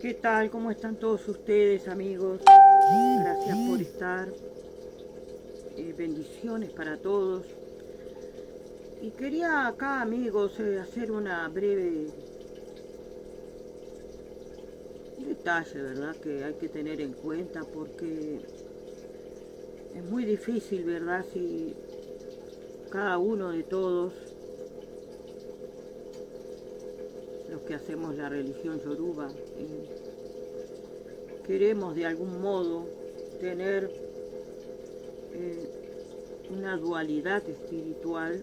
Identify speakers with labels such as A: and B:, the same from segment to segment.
A: ¿Qué tal? ¿Cómo están todos ustedes, amigos? Gracias por estar. Bendiciones para todos. Y quería acá, amigos, hacer una breve detalle, ¿verdad? Que hay que tener en cuenta porque es muy difícil, ¿verdad? Si cada uno de todos, los que hacemos la religión yoruba, queremos de algún modo tener una dualidad espiritual.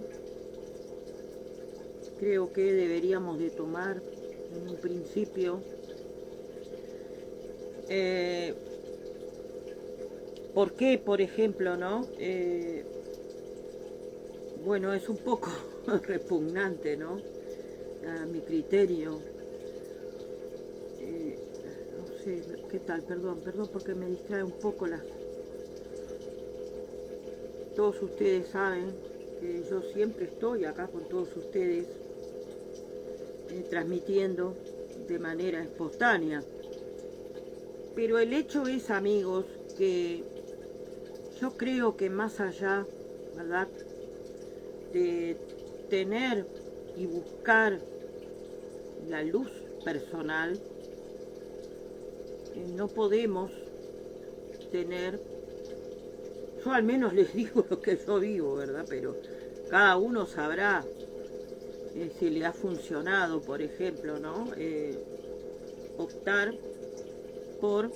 A: Creo que deberíamos de tomar en un principio ¿por qué, por ejemplo, no? Bueno, es un poco repugnante, ¿no? A mi criterio. No sé, ¿qué tal? Perdón porque me distrae un poco las... Todos ustedes saben que yo siempre estoy acá con todos ustedes, transmitiendo de manera espontánea. Pero el hecho es, amigos, que yo creo que más allá, ¿verdad?, de tener y buscar la luz personal, no podemos tener, yo al menos les digo lo que yo vivo, ¿verdad? Pero cada uno sabrá si le ha funcionado, por ejemplo, ¿no? Optar por,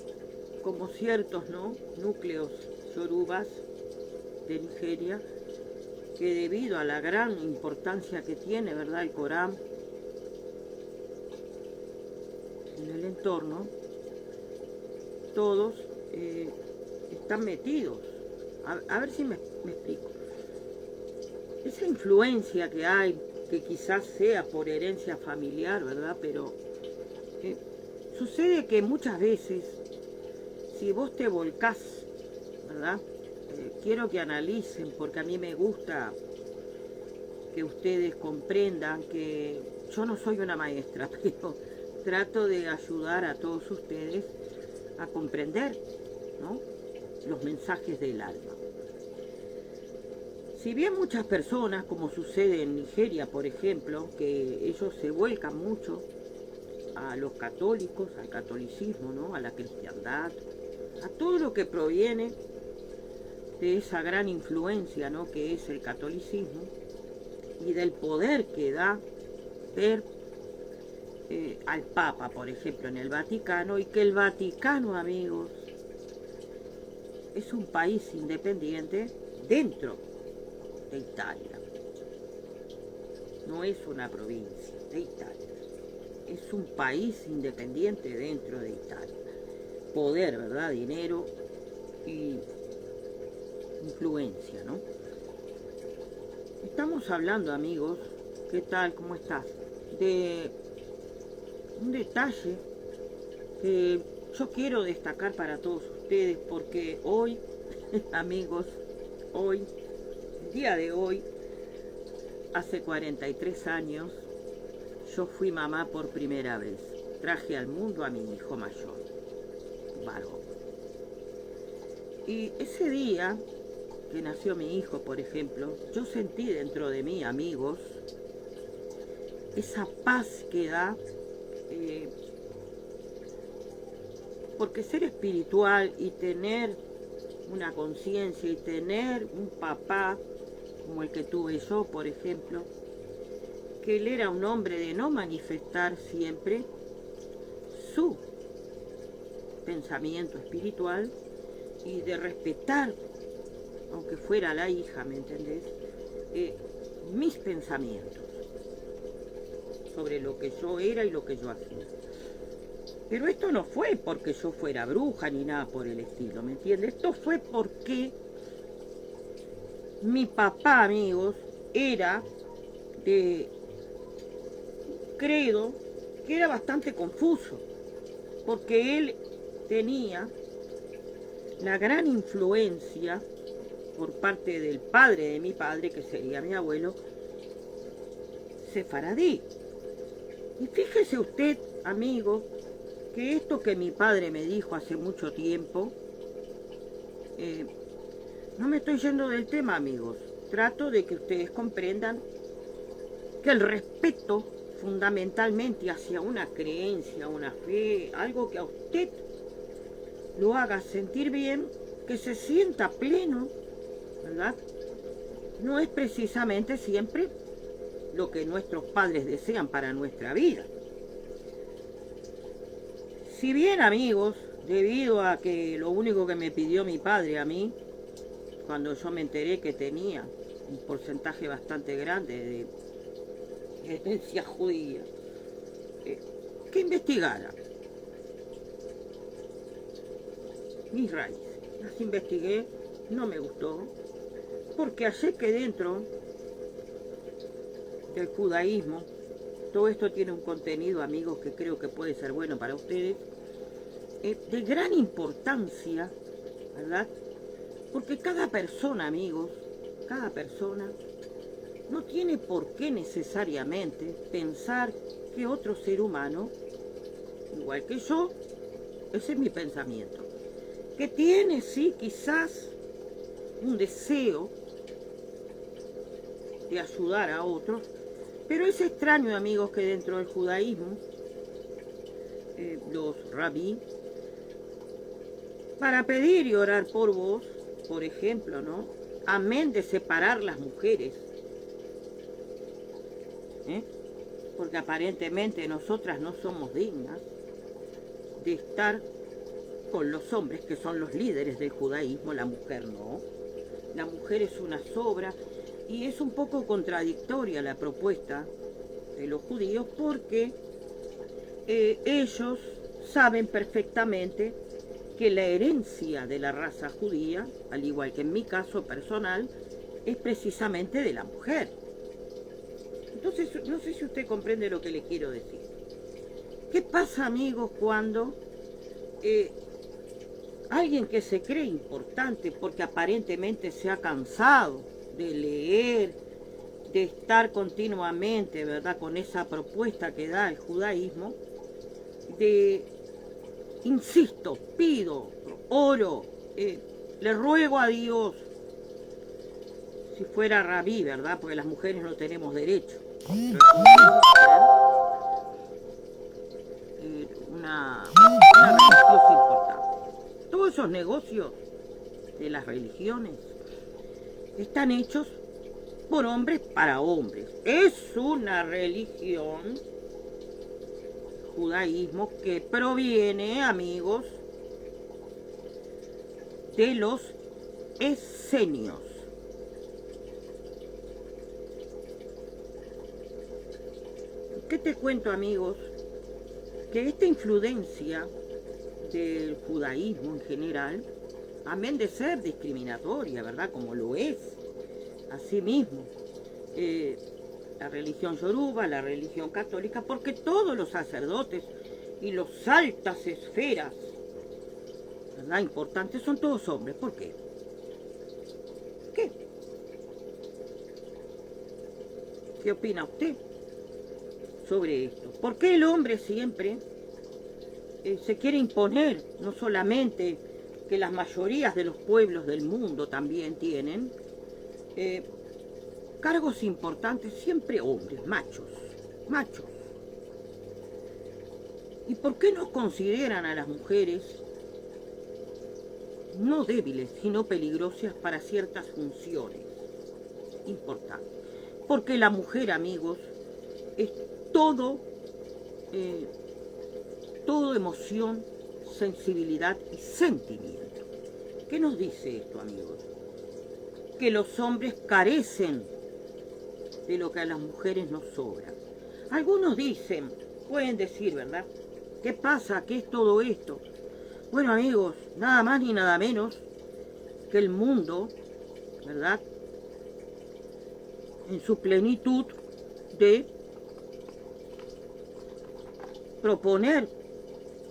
A: como ciertos, ¿no?, núcleos yorubas de Nigeria, que debido a la gran importancia que tiene, ¿verdad?, el Corán en el entorno, todos están metidos. A ver si me explico. Esa influencia que hay, que quizás sea por herencia familiar, ¿verdad? Pero sucede que muchas veces, si vos te volcás, ¿verdad? Quiero que analicen, porque a mí me gusta que ustedes comprendan que yo no soy una maestra, pero trato de ayudar a todos ustedes a comprender, ¿no?, los mensajes del alma. Si bien muchas personas, como sucede en Nigeria, por ejemplo, que ellos se vuelcan mucho a los católicos, al catolicismo, ¿no?, a la cristiandad, a todo lo que proviene de esa gran influencia, ¿no?, que es el catolicismo, y del poder que da ver al Papa, por ejemplo, en el Vaticano, y que el Vaticano, amigos, es un país independiente dentro de Italia. No es una provincia de Italia, es un país independiente dentro de Italia. Poder, ¿verdad?, dinero y influencia, ¿no? Estamos hablando, amigos, ¿qué tal? ¿Cómo estás? De un detalle que yo quiero destacar para todos ustedes, porque hoy, amigos, hoy, el día de hoy, hace 43 años, yo fui mamá por primera vez. Traje al mundo a mi hijo mayor, varón. Y ese día que nació mi hijo, por ejemplo, yo sentí dentro de mí, amigos, esa paz que da, porque ser espiritual y tener una conciencia y tener un papá como el que tuve yo, por ejemplo, que él era un hombre de no manifestar siempre su pensamiento espiritual y de respetar, aunque fuera la hija, ¿me entendés?, mis pensamientos sobre lo que yo era y lo que yo hacía. Pero esto no fue porque yo fuera bruja ni nada por el estilo, ¿me entiendes? Esto fue porque mi papá, amigos, era de credo que era bastante confuso, porque él tenía la gran influencia por parte del padre de mi padre, que sería mi abuelo, sefaradí. Y fíjese usted, amigo, que esto que mi padre me dijo hace mucho tiempo, no me estoy yendo del tema, amigos. Trato de que ustedes comprendan que el respeto fundamentalmente hacia una creencia, una fe, algo que a usted lo haga sentir bien, que se sienta pleno, ¿verdad? No es precisamente siempre lo que nuestros padres desean para nuestra vida. Si bien, amigos, debido a que lo único que me pidió mi padre a mí, cuando yo me enteré que tenía un porcentaje bastante grande de herencia judía, que investigara mis raíces. Las investigué, no me gustó, porque hallé que dentro del judaísmo, todo esto tiene un contenido, amigos, que creo que puede ser bueno para ustedes, de gran importancia, ¿verdad? Porque cada persona, amigos, cada persona no tiene por qué necesariamente pensar que otro ser humano, igual que yo, ese es mi pensamiento, que tiene, sí, quizás un deseo de ayudar a otros, pero es extraño, amigos, que dentro del judaísmo, los rabí, para pedir y orar por vos, por ejemplo, ¿no? Amén de separar las mujeres, porque aparentemente nosotras no somos dignas de estar con los hombres que son los líderes del judaísmo, la mujer no. La mujer es una sobra y es un poco contradictoria la propuesta de los judíos porque ellos saben perfectamente que la herencia de la raza judía, al igual que en mi caso personal, es precisamente de la mujer. Entonces, no sé si usted comprende lo que le quiero decir. ¿Qué pasa, amigos, cuando alguien que se cree importante porque aparentemente se ha cansado de leer, de estar continuamente, ¿verdad?, con esa propuesta que da el judaísmo, insisto, pido, oro, le ruego a Dios, si fuera rabí, ¿verdad?, porque las mujeres no tenemos derecho, una religiosa importante. Todos esos negocios de las religiones están hechos por hombres para hombres. Es una religión, judaísmo, que proviene, amigos, de los esenios. ¿Qué te cuento, amigos? Que esta influencia del judaísmo en general, amén de ser discriminatoria, ¿verdad?, como lo es, asimismo, la religión yoruba, la religión católica, porque todos los sacerdotes y las altas esferas, ¿verdad?, importantes, son todos hombres. ¿Por qué? ¿Qué? ¿Qué opina usted sobre esto? ¿Por qué el hombre siempre se quiere imponer? No solamente que las mayorías de los pueblos del mundo también tienen cargos importantes, siempre hombres, machos. ¿Y por qué nos consideran a las mujeres no débiles, sino peligrosas para ciertas funciones importantes? Porque la mujer, amigos, es todo emoción, sensibilidad y sentimiento. ¿Qué nos dice esto, amigos? Que los hombres carecen de lo que a las mujeres nos sobra. Algunos dicen, pueden decir, ¿verdad?, ¿qué pasa? ¿Qué es todo esto? Bueno, amigos, nada más ni nada menos que el mundo, ¿verdad?, en su plenitud de proponer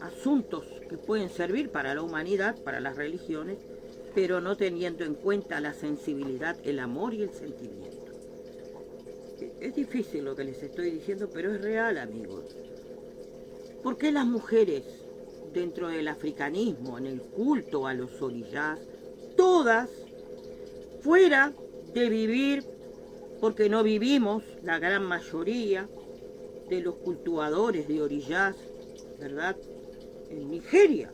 A: asuntos que pueden servir para la humanidad, para las religiones, pero no teniendo en cuenta la sensibilidad, el amor y el sentimiento. Es difícil lo que les estoy diciendo, pero es real, amigos. ¿Por qué las mujeres dentro del africanismo, en el culto a los orillás, todas, fuera de vivir, porque no vivimos la gran mayoría de los cultivadores de orillás, ¿verdad? En Nigeria.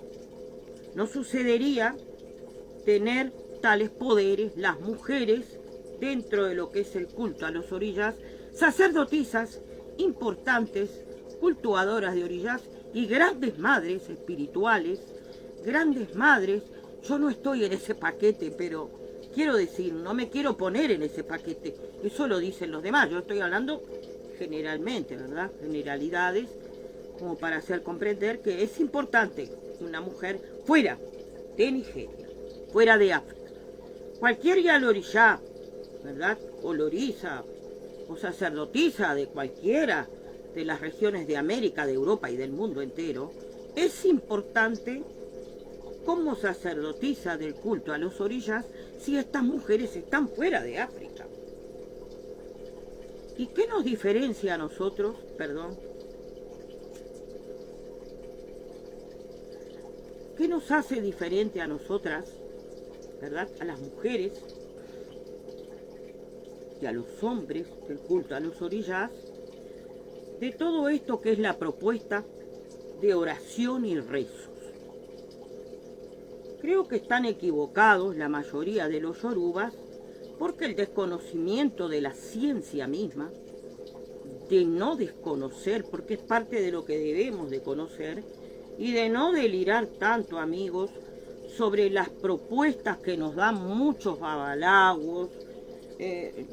A: No sucedería tener tales poderes las mujeres dentro de lo que es el culto a los orillás, sacerdotisas importantes, cultivadoras de orillás y grandes madres espirituales, grandes madres. Yo no estoy en ese paquete, pero quiero decir, no me quiero poner en ese paquete, eso lo dicen los demás, yo estoy hablando generalmente, ¿verdad? Generalidades, como para hacer comprender que es importante una mujer fuera de Nigeria, fuera de África. Cualquier yaloriyá, ¿verdad? O loriza, o sacerdotisa de cualquiera de las regiones de América, de Europa y del mundo entero, es importante como sacerdotisa del culto a los orillás si estas mujeres están fuera de África. ¿Y qué nos diferencia a nosotros? Perdón. ¿Qué nos hace diferente a nosotras, verdad? A las mujeres y a los hombres del culto a los orillás, de todo esto que es la propuesta de oración y rezos? Creo que están equivocados la mayoría de los yorubas porque el desconocimiento de la ciencia misma, de no desconocer, porque es parte de lo que debemos de conocer, y de no delirar tanto, amigos, sobre las propuestas que nos dan muchos babalaguos,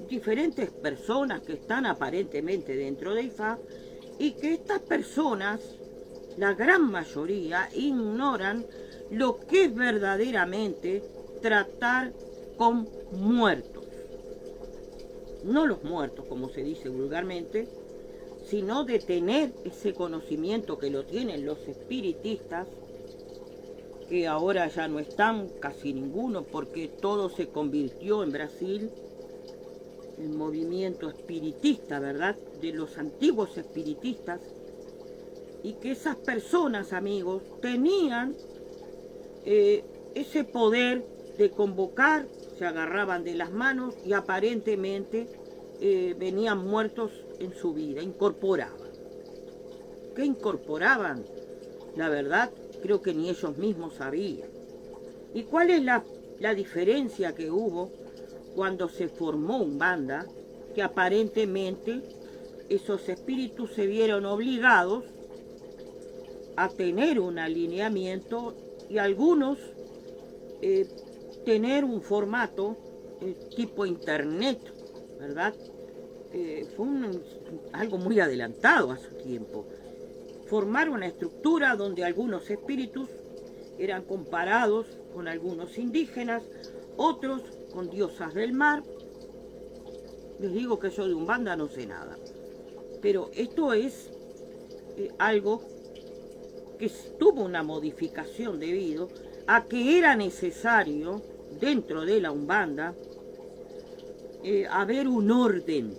A: diferentes personas que están aparentemente dentro de IFA, y que estas personas, la gran mayoría, ignoran lo que es verdaderamente tratar con muertos. No los muertos, como se dice vulgarmente, sino de tener ese conocimiento que lo tienen los espiritistas, que ahora ya no están casi ninguno, porque todo se convirtió en Brasil, el movimiento espiritista, ¿verdad?, de los antiguos espiritistas, y que esas personas, amigos, tenían ese poder de convocar, se agarraban de las manos y aparentemente venían muertos en su vida, incorporaban. ¿Qué incorporaban? La verdad, creo que ni ellos mismos sabían. ¿Y cuál es la diferencia que hubo cuando se formó Umbanda? Que aparentemente esos espíritus se vieron obligados a tener un alineamiento y algunos tener un formato tipo internet, ¿verdad? Fue algo muy adelantado a su tiempo. Formar una estructura donde algunos espíritus eran comparados con algunos indígenas, otros con diosas del mar. Les digo que yo de Umbanda no sé nada, pero esto es algo que tuvo una modificación debido a que era necesario dentro de la Umbanda haber un orden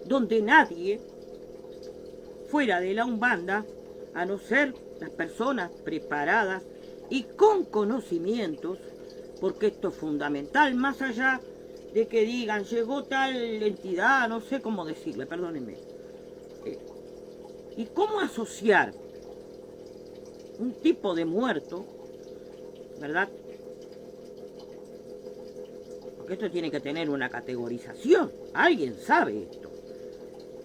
A: donde nadie fuera de la Umbanda, a no ser las personas preparadas y con conocimientos, porque esto es fundamental, más allá de que digan llegó tal entidad, no sé cómo decirle, perdónenme, y cómo asociar un tipo de muerto, ¿verdad? Porque esto tiene que tener una categorización, alguien sabe esto,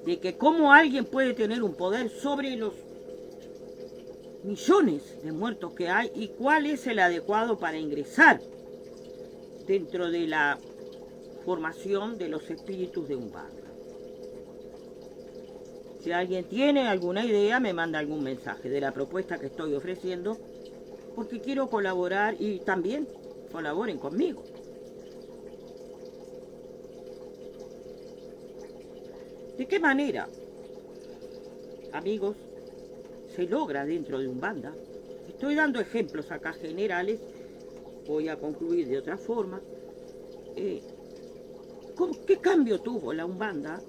A: de que cómo alguien puede tener un poder sobre los millones de muertos que hay y cuál es el adecuado para ingresar dentro de la formación de los espíritus de Umbanda. Si alguien tiene alguna idea, me manda algún mensaje de la propuesta que estoy ofreciendo, porque quiero colaborar y también colaboren conmigo. ¿De qué manera, amigos, se logra dentro de Umbanda? Estoy dando ejemplos acá generales, voy a concluir de otra forma. ¿Qué cambio tuvo la Umbanda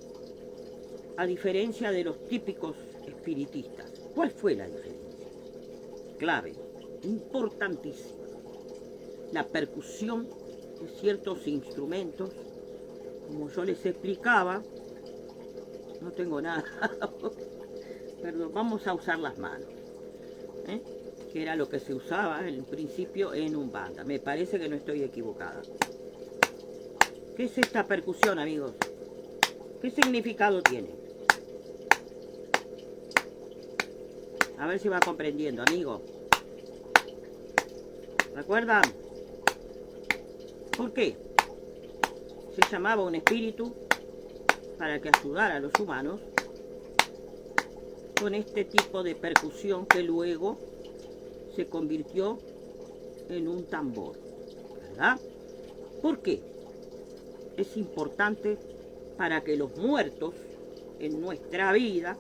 A: a diferencia de los típicos espiritistas? ¿Cuál fue la diferencia? clave, importantísima. La percusión de ciertos instrumentos, como yo les explicaba, no tengo nada, perdón, vamos a usar las manos, ¿eh? Que era lo que se usaba en principio en Umbanda. Me parece que no estoy equivocada. ¿Qué es esta percusión, amigos? ¿Qué significado tiene? A ver si va comprendiendo, amigo. ¿Recuerdan? ¿Por qué? Se llamaba un espíritu para que ayudara a los humanos con este tipo de percusión que luego se convirtió en un tambor, ¿verdad? ¿Por qué? Es importante para que los muertos en nuestra vida,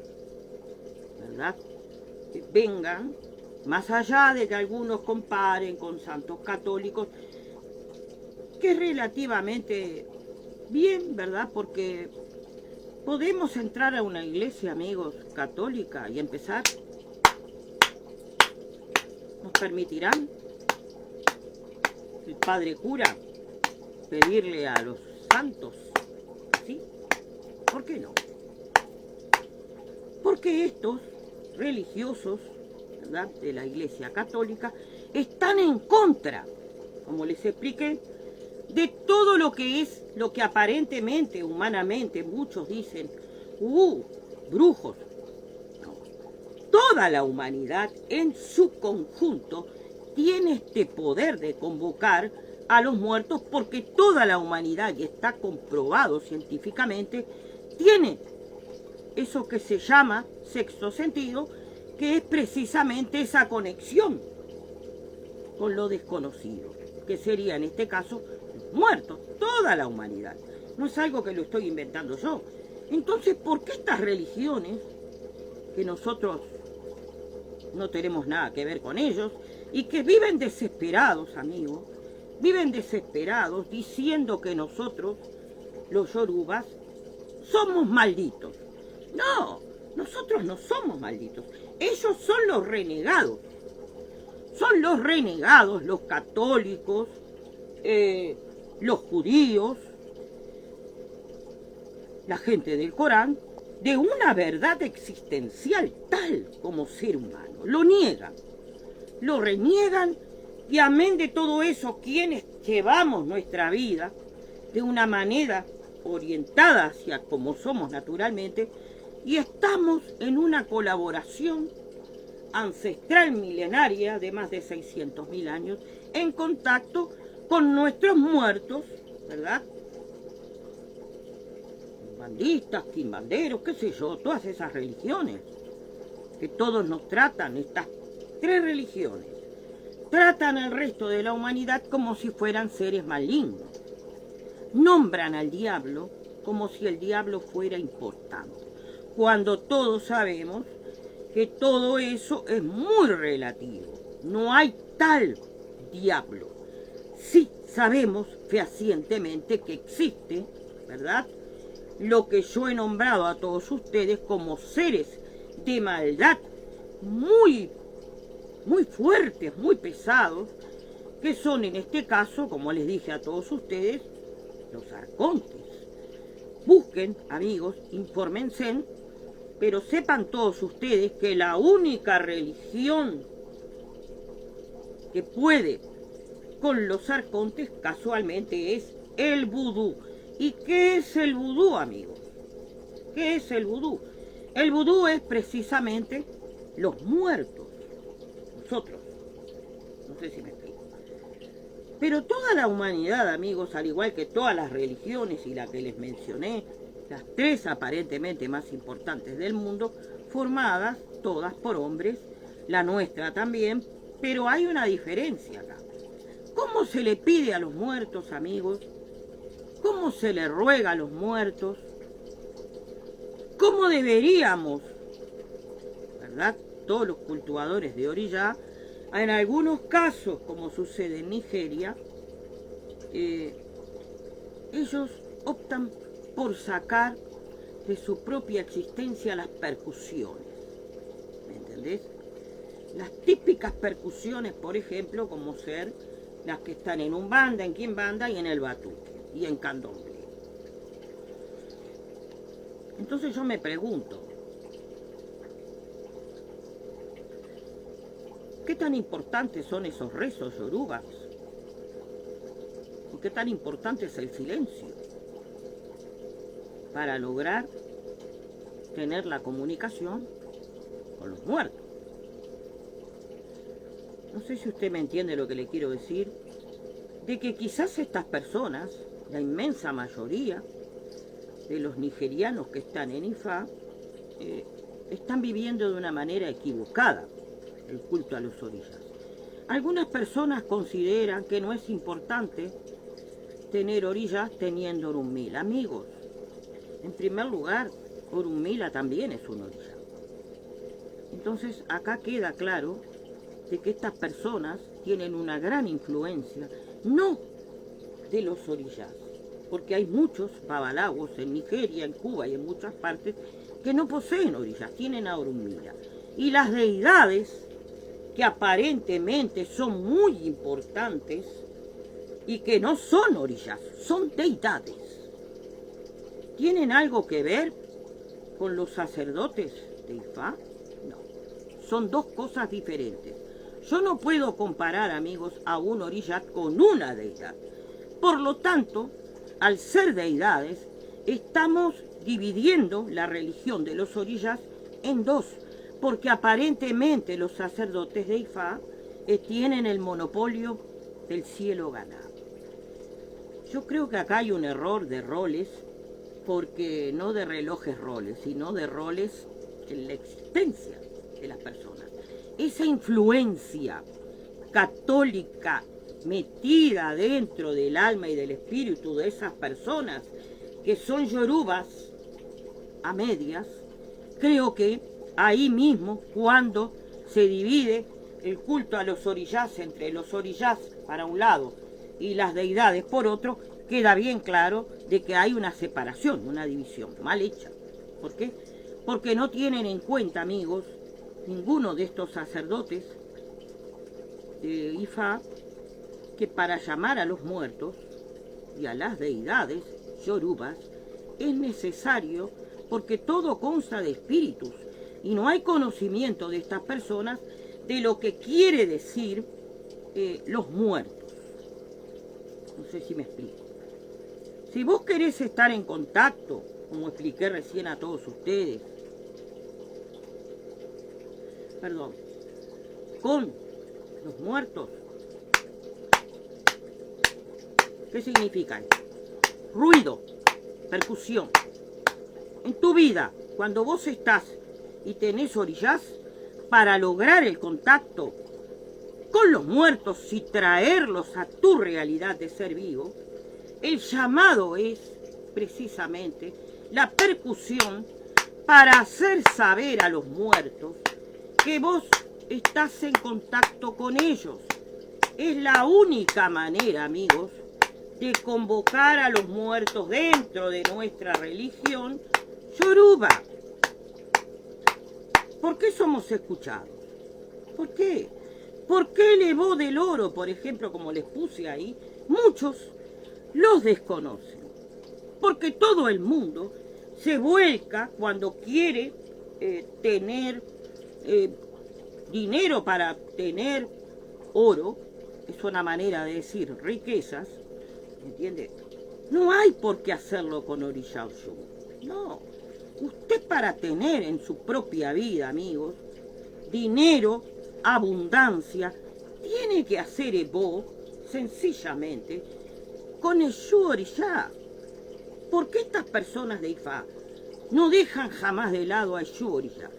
A: ¿verdad?, vengan, más allá de que algunos comparen con santos católicos, que es relativamente bien, ¿verdad? Porque podemos entrar a una iglesia, amigos, católica y empezar. ¿Nos permitirán el padre cura pedirle a los santos? ¿Sí? ¿Por qué no? Porque estos religiosos, ¿verdad?, de la iglesia católica están en contra, como les expliqué, de todo lo que es, lo que aparentemente, humanamente, muchos dicen, brujos. No. Toda la humanidad en su conjunto tiene este poder de convocar a los muertos, porque toda la humanidad, y está comprobado científicamente, tiene eso que se llama sexto sentido, que es precisamente esa conexión con lo desconocido, que sería en este caso muertos, toda la humanidad. No es algo que lo estoy inventando yo. Entonces, ¿por qué estas religiones, que nosotros no tenemos nada que ver con ellos, y que viven desesperados, amigos, viven desesperados diciendo que nosotros, los yorubas, somos malditos? No, nosotros no somos malditos. Ellos son los renegados. Son los renegados, los católicos, los judíos, la gente del Corán, de una verdad existencial tal como ser humano. Lo niegan, lo reniegan, y amén de todo eso, quienes llevamos nuestra vida de una manera orientada hacia como somos naturalmente, y estamos en una colaboración ancestral milenaria de más de 600.000 años en contacto con nuestros muertos, ¿verdad? Bandistas, quimbanderos, qué sé yo, todas esas religiones que todos nos tratan, estas tres religiones, tratan al resto de la humanidad como si fueran seres malignos. Nombran al diablo como si el diablo fuera importante, cuando todos sabemos que todo eso es muy relativo. No hay tal diablo. Sí sabemos fehacientemente que existe, ¿verdad?, lo que yo he nombrado a todos ustedes como seres de maldad muy, muy fuertes, muy pesados, que son en este caso, como les dije a todos ustedes, los arcontes. Busquen, amigos, infórmense, pero sepan todos ustedes que la única religión que puede con los arcontes casualmente es el vudú. ¿Y qué es el vudú, amigos? ¿Qué es el vudú? El vudú es precisamente los muertos, nosotros. No sé si me explico. Pero toda la humanidad, amigos, al igual que todas las religiones y la que les mencioné, las tres aparentemente más importantes del mundo, formadas todas por hombres, la nuestra también, pero hay una diferencia acá. ¿Cómo se le pide a los muertos, amigos? ¿Cómo se le ruega a los muertos? ¿Cómo deberíamos, verdad, todos los cultivadores de orilla, en algunos casos, como sucede en Nigeria, ellos optan por sacar de su propia existencia las percusiones? ¿Me entendés? las típicas percusiones, por ejemplo, como ser las que están en Umbanda, en Quimbanda y en el Batuque y en Candomblé. Entonces yo me pregunto, ¿qué tan importantes son esos rezos yorubas? ¿Y qué tan importante es el silencio para lograr tener la comunicación con los muertos? No sé si usted me entiende lo que le quiero decir, de que quizás estas personas, la inmensa mayoría de los nigerianos que están en Ifá, están viviendo de una manera equivocada el culto a los orillas. Algunas personas consideran que no es importante tener orillas teniendo Orunmila. Amigos, en primer lugar, Orunmila también es una orilla. Entonces acá queda claro de que estas personas tienen una gran influencia, no de los orillas, porque hay muchos babalawos en Nigeria, en Cuba y en muchas partes que no poseen orillas, tienen a Orunmila. Y las deidades, que aparentemente son muy importantes y que no son orillas, son deidades, ¿tienen algo que ver con los sacerdotes de Ifá? No, son dos cosas diferentes. Yo no puedo comparar, amigos, a un orilla con una deidad. Por lo tanto, al ser deidades, estamos dividiendo la religión de los orillas en dos, porque aparentemente los sacerdotes de Ifá tienen el monopolio del cielo ganado. Yo creo que acá hay un error de roles, porque no de relojes roles, sino de roles en la existencia de las personas. Esa influencia católica metida dentro del alma y del espíritu de esas personas que son yorubas a medias, creo que ahí mismo, cuando se divide el culto a los orillás entre los orillás para un lado y las deidades por otro, queda bien claro de que hay una separación, una división mal hecha. ¿Por qué? Porque no tienen en cuenta, amigos, ninguno de estos sacerdotes de Ifá, que para llamar a los muertos y a las deidades yorubas es necesario, porque todo consta de espíritus y no hay conocimiento de estas personas de lo que quiere decir los muertos. No sé si me explico. Si vos querés estar en contacto, como expliqué recién a todos ustedes, con los muertos, ¿qué significa esto? Ruido, percusión. En tu vida, cuando vos estás y tenés orillas, para lograr el contacto con los muertos y traerlos a tu realidad de ser vivo, el llamado es precisamente la percusión para hacer saber a los muertos que vos estás en contacto con ellos. Es la única manera, amigos, de convocar a los muertos dentro de nuestra religión yoruba. ¿Por qué somos escuchados? ¿Por qué? ¿Por qué el Ebó del Oro, por ejemplo, como les puse ahí, muchos los desconocen? Porque todo el mundo se vuelca cuando quiere tener dinero para tener oro, es una manera de decir riquezas, ¿entiende? No hay por qué hacerlo con Orilla Oshun. No. Usted, para tener en su propia vida, amigos, dinero, abundancia, tiene que hacer Ebó sencillamente con Eshu Orillá. ¿Por qué estas personas de Ifá no dejan jamás de lado a Eshu Orillá?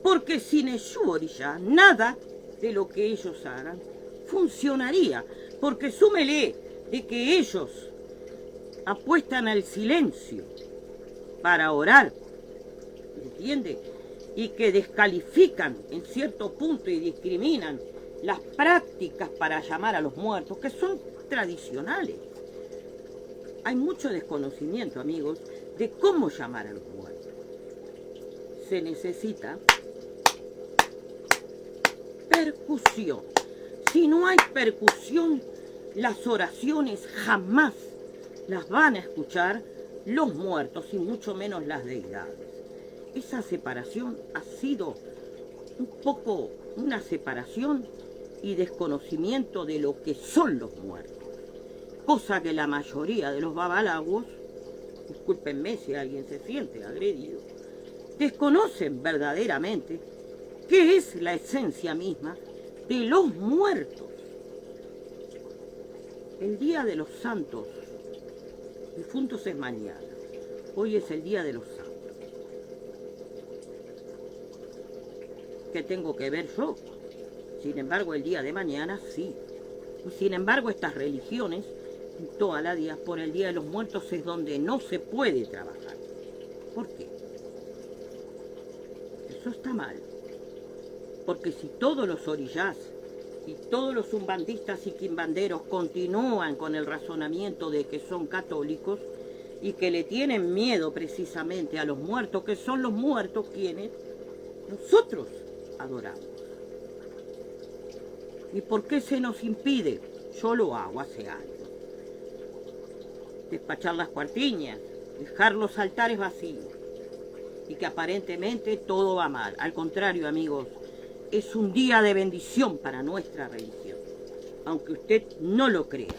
A: Porque sin Eshu Orillá nada de lo que ellos hagan funcionaría. Porque súmele de que ellos apuestan al silencio para orar, ¿entiende? Y que descalifican en cierto punto y discriminan las prácticas para llamar a los muertos, que son tradicionales. Hay mucho desconocimiento, amigos, de cómo llamar a los muertos. Se necesita percusión. Si no hay percusión, las oraciones jamás las van a escuchar los muertos y mucho menos las deidades. Esa separación ha sido un poco una separación y desconocimiento de lo que son los muertos. Cosa que la mayoría de los babalaguos, discúlpenme si alguien se siente agredido, desconocen verdaderamente qué es la esencia misma de los muertos. El Día de los Santos Difuntos es mañana. Hoy es el Día de los Santos. ¿Qué tengo que ver yo? Sin embargo, el día de mañana sí. Y sin embargo, estas religiones, en toda la diáspora, el Día de los Muertos es donde no se puede trabajar. ¿Por qué? Eso está mal. Porque si todos los orillás y todos los umbandistas y quimbanderos continúan con el razonamiento de que son católicos y que le tienen miedo precisamente a los muertos, que son los muertos quienes nosotros adoramos. ¿Y por qué se nos impide? Yo lo hago hace años. Despachar las cuartiñas, dejar los altares vacíos y que aparentemente todo va mal. Al contrario, amigos, es un día de bendición para nuestra religión, aunque usted no lo crea.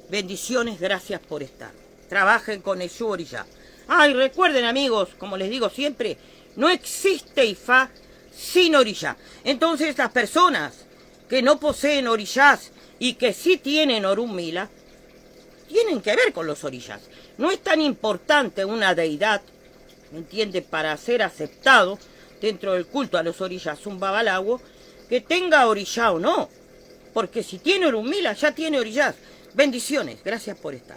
A: Bendiciones, gracias por estar. Trabajen con Eshú Orillá. Y recuerden, amigos, como les digo siempre, no existe Ifá sin orillá. Entonces las personas que no poseen orillás y que sí tienen Orunmila, tienen que ver con los orillás. No es tan importante una deidad, ¿me entiende?, para ser aceptado dentro del culto a los orillás, un babalago, que tenga orillá o no. Porque si tiene Orunmila, ya tiene orillás. Bendiciones, gracias por estar.